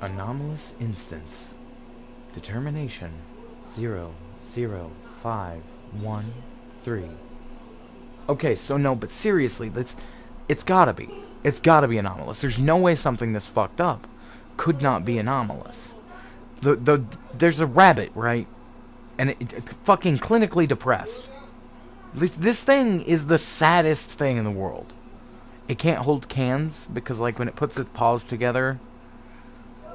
Anomalous instance. Determination 00513. Okay, so no, but seriously, it's gotta be. It's gotta be anomalous. There's no way something this fucked up could not be anomalous. There's a rabbit, right? And it fucking clinically depressed. This thing is the saddest thing in the world. It can't hold cans because, like, when it puts its paws together,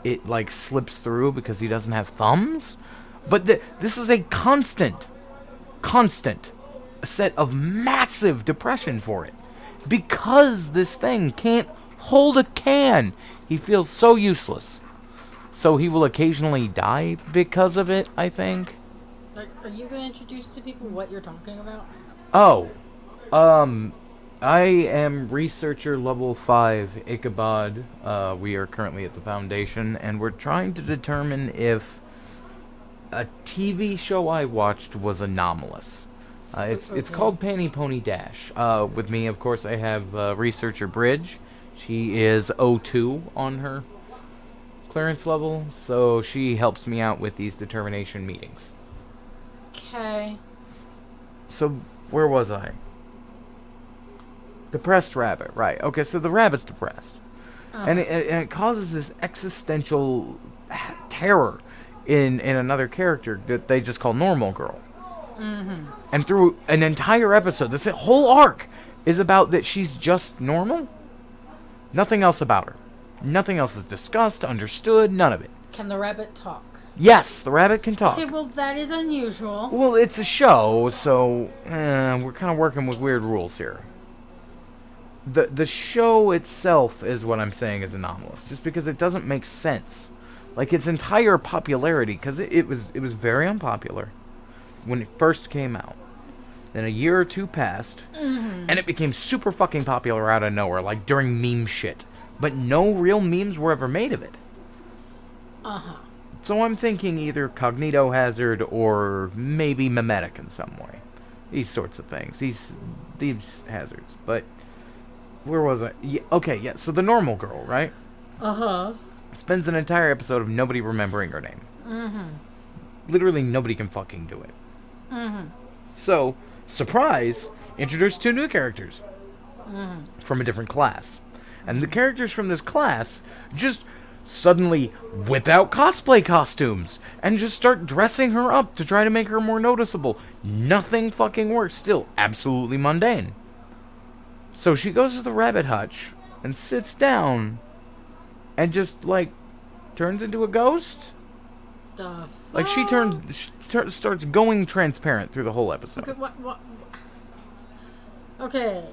it, like, slips through because he doesn't have thumbs. But this is a constant set of massive depression for it. Because this thing can't hold a can. He feels so useless. So he will occasionally die because of it, I think. Like, are you going to introduce to people what you're talking about? Oh, I am Researcher Level 5 Ichabod. We are currently at the Foundation, and we're trying to determine if a TV show I watched was anomalous. It's called Panty Pony Dash. With me, of course, I have Researcher Bridge. She is O2 on her clearance level, so she helps me out with these determination meetings. Okay. So, where was I? Depressed rabbit, right. Okay, so the rabbit's depressed. And it causes this existential terror in another character that they just call Normal Girl. Mm-hmm. And through an entire episode, this whole arc is about that she's just normal. Nothing else about her. Nothing else is discussed, understood, none of it. Can the rabbit talk? Yes, the rabbit can talk. Okay, well, that is unusual. Well, it's a show, so we're kind of working with weird rules here. The show itself is what I'm saying is anomalous, just because it doesn't make sense. Like, its entire popularity, because it was very unpopular when it first came out. Then a year or two passed, and it became super fucking popular out of nowhere, like during meme shit. But no real memes were ever made of it. Uh-huh. So I'm thinking either cognito hazard or maybe memetic in some way. These sorts of things. These hazards. But where was I? Yeah, okay, yeah. So the Normal Girl, right? Uh-huh. Spends an entire episode of nobody remembering her name. Mm-hmm. Literally nobody can fucking do it. Mm-hmm. So, surprise, introduced 2 new characters. From a different class. And the characters from this class just suddenly whip out cosplay costumes and just start dressing her up to try to make her more noticeable. Nothing fucking works. Still absolutely mundane. So she goes to the rabbit hutch and sits down and just, like, turns into a ghost. The Like, she starts going transparent through the whole episode. Okay, what? Okay,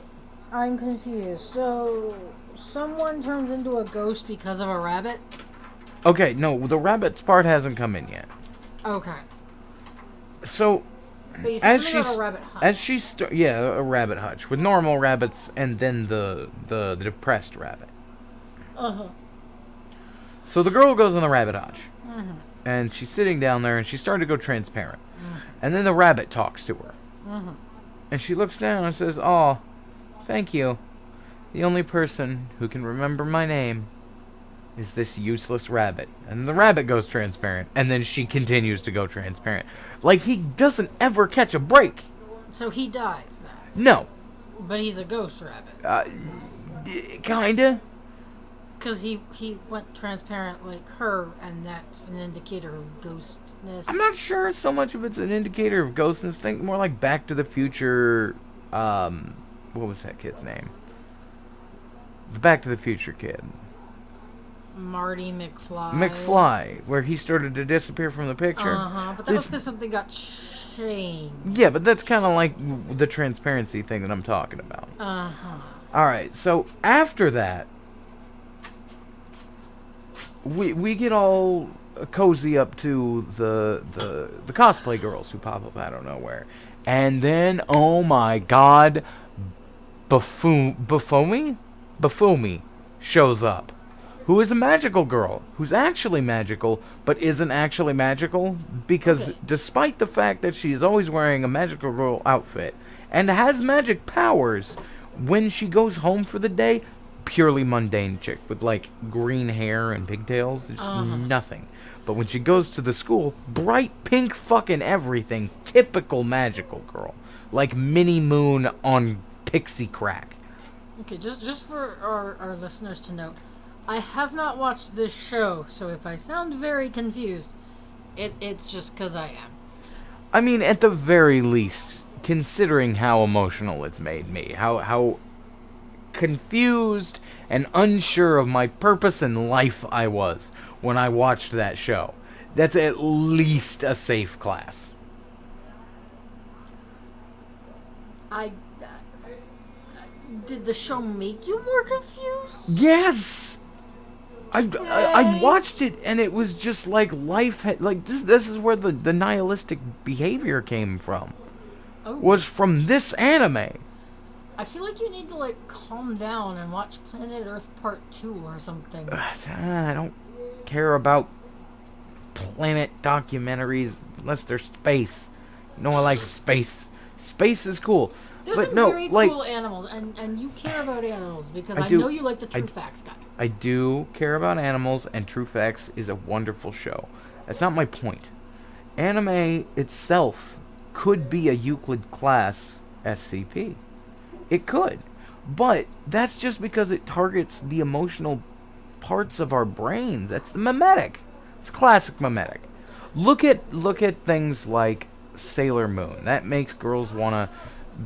I'm confused. So, someone turns into a ghost because of a rabbit? Okay, no, the rabbit's part hasn't come in yet. Okay. So, But you said something about a rabbit hutch. a rabbit hutch with normal rabbits and then the depressed rabbit. Uh-huh. So the girl goes in the rabbit hutch, and she's sitting down there, and she's starting to go transparent. And then the rabbit talks to her, and she looks down and says, "Oh, thank you. The only person who can remember my name is this useless rabbit." And the rabbit goes transparent, and then she continues to go transparent. Like, he doesn't ever catch a break. So he dies then? No. But he's a ghost rabbit. Kinda. Because he went transparent like her, and that's an indicator of ghostness. I'm not sure so much if it's an indicator of ghostness. Think more like Back to the Future. What was that kid's name? The Back to the Future kid. Marty McFly. McFly, where he started to disappear from the picture. But that was because something got changed. Yeah, but that's kind of like the transparency thing that I'm talking about. Alright, so after that, we get all cozy up to the cosplay girls who pop up out of nowhere. And then, oh my god, Buffomi shows up. Who is a magical girl, who's actually magical, but isn't actually magical, because despite the fact that she's always wearing a magical girl outfit, and has magic powers, when she goes home for the day, purely mundane chick with like green hair and pigtails. It's nothing. But when she goes to the school, bright pink fucking everything, typical magical girl, like Minnie Moon on pixie crack. Okay, just for our listeners to note, I have not watched this show, so if I sound very confused, it's just because I am. I mean, at the very least, considering how emotional it's made me, how confused and unsure of my purpose in life I was when I watched that show, that's at least a safe class. Did the show make you more confused? Yes! I watched it and it was just like life had, like this is where the nihilistic behavior came from. Oh. Was from this anime. I feel like you need to like calm down and watch Planet Earth Part 2 or something. I don't care about planet documentaries unless they're space. You know, I like space. Space is cool. There's but some no, very like, cool animals, and you care about animals because I do. know you like the True Facts guy. I do care about animals, and True Facts is a wonderful show. That's not my point. Anime itself could be a Euclid class SCP. It could. But that's just because it targets the emotional parts of our brains. That's the mimetic. It's classic mimetic. Look at things like Sailor Moon. That makes girls want to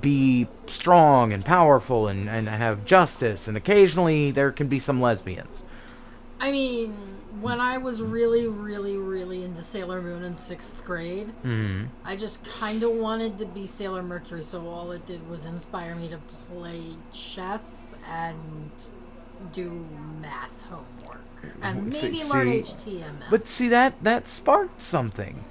be strong and powerful and have justice, and occasionally there can be some lesbians. I mean, when I was really, really, really into Sailor Moon in 6th grade, I just kind of wanted to be Sailor Mercury, so all it did was inspire me to play chess and do math homework. And maybe learn HTML. But see, that sparked something.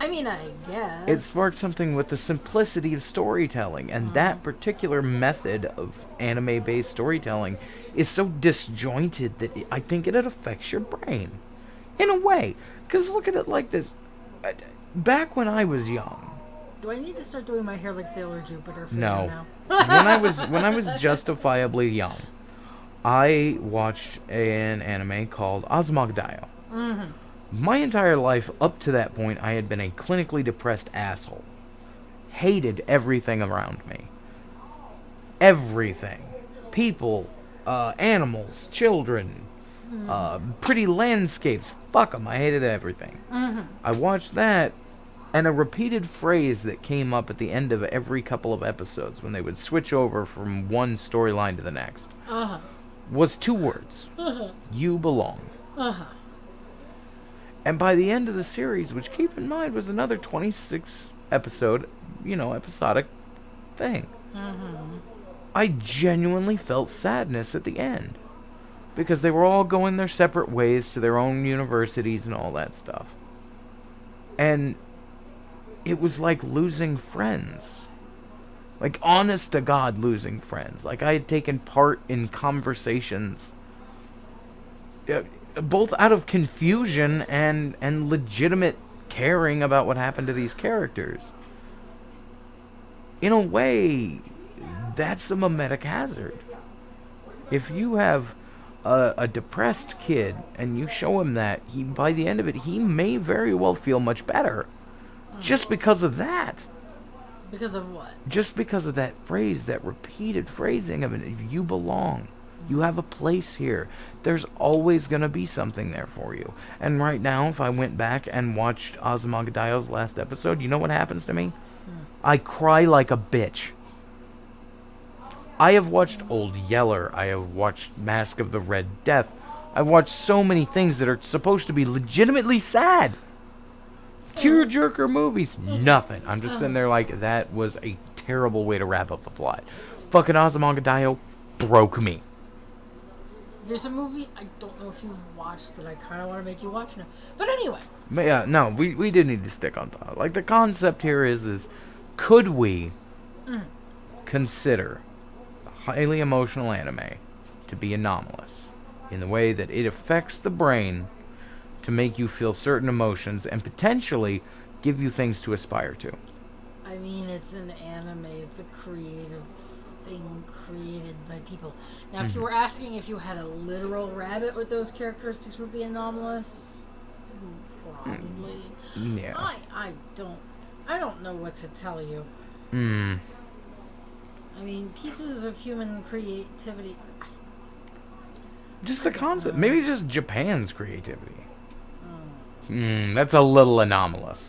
I mean, I guess. It sparked something with the simplicity of storytelling, and that particular method of anime-based storytelling is so disjointed that I think it affects your brain. In a way. Because look at it like this. Back when I was young... Do I need to start doing my hair like Sailor Jupiter for No. you now? when I was justifiably young, I watched an anime called Azumagadayo. My entire life up to that point, I had been a clinically depressed asshole. Hated everything around me. Everything. People, animals, children, pretty landscapes. Fuck them, I hated everything. I watched that, and a repeated phrase that came up at the end of every couple of episodes when they would switch over from one storyline to the next was 2 words. You belong. And by the end of the series, which keep in mind was another 26 episode, episodic thing, I genuinely felt sadness at the end. Because they were all going their separate ways to their own universities and all that stuff. And it was like losing friends. Like, honest to God, losing friends. Like, I had taken part in conversations both out of confusion and legitimate caring about what happened to these characters. In a way, that's a mimetic hazard. If you have a depressed kid and you show him that, by the end of it, he may very well feel much better. Just because of that. Because of what? Just because of that phrase, that repeated phrasing of it. You belong. You have a place here. There's always going to be something there for you. And right now, if I went back and watched Azumagadayo's last episode, you know what happens to me? I cry like a bitch. I have watched Old Yeller. I have watched Mask of the Red Death. I've watched so many things that are supposed to be legitimately sad. Tearjerker movies. Nothing. I'm just sitting there like, that was a terrible way to wrap up the plot. Fucking Azumagadayo broke me. There's a movie I don't know if you've watched that I kind of want to make you watch now. But anyway. But yeah, no, we did need to stick on top. Like, the concept here is could we consider highly emotional anime to be anomalous in the way that it affects the brain to make you feel certain emotions and potentially give you things to aspire to? I mean, it's an anime. It's a creative thing created by people. Now, if you were asking if you had a literal rabbit with those characteristics would be anomalous, probably. Yeah. I don't know what to tell you. Hmm. I mean, pieces of human creativity. Just the concept. Maybe just Japan's creativity. That's a little anomalous.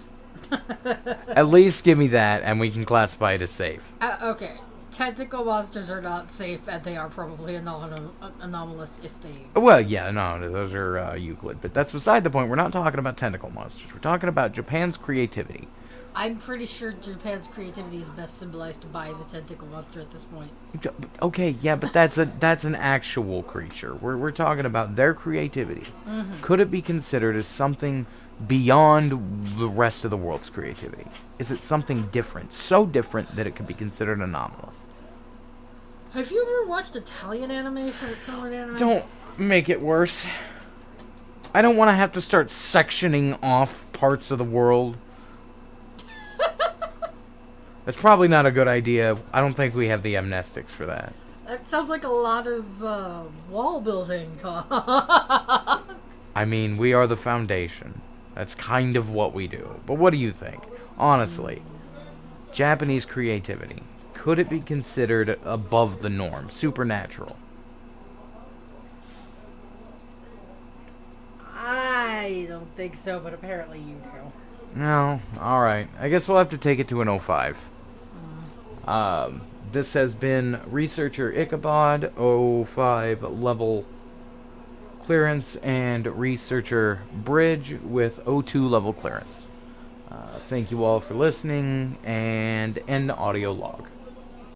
At least give me that, and we can classify it as safe. Okay. Tentacle monsters are not safe, and they are probably anomalous if they... Well, yeah, no, those are Euclid. But that's beside the point. We're not talking about tentacle monsters. We're talking about Japan's creativity. I'm pretty sure Japan's creativity is best symbolized by the tentacle monster at this point. Okay, yeah, but that's an actual creature. We're talking about their creativity. Could it be considered as something beyond the rest of the world's creativity? Is it something different, so different that it could be considered anomalous? Have you ever watched Italian animation that's similar to anime? Don't make it worse. I don't want to have to start sectioning off parts of the world. That's probably not a good idea. I don't think we have the amnestics for that. That sounds like a lot of wall building talk. I mean, we are the foundation. That's kind of what we do. But what do you think? Honestly, Japanese creativity, could it be considered above the norm, supernatural? I don't think so, but apparently you do. No, alright. I guess we'll have to take it to an 05. This has been Researcher Ichabod, 05 level clearance, and Researcher Bridge with 02 level clearance. Thank you all for listening, and end audio log.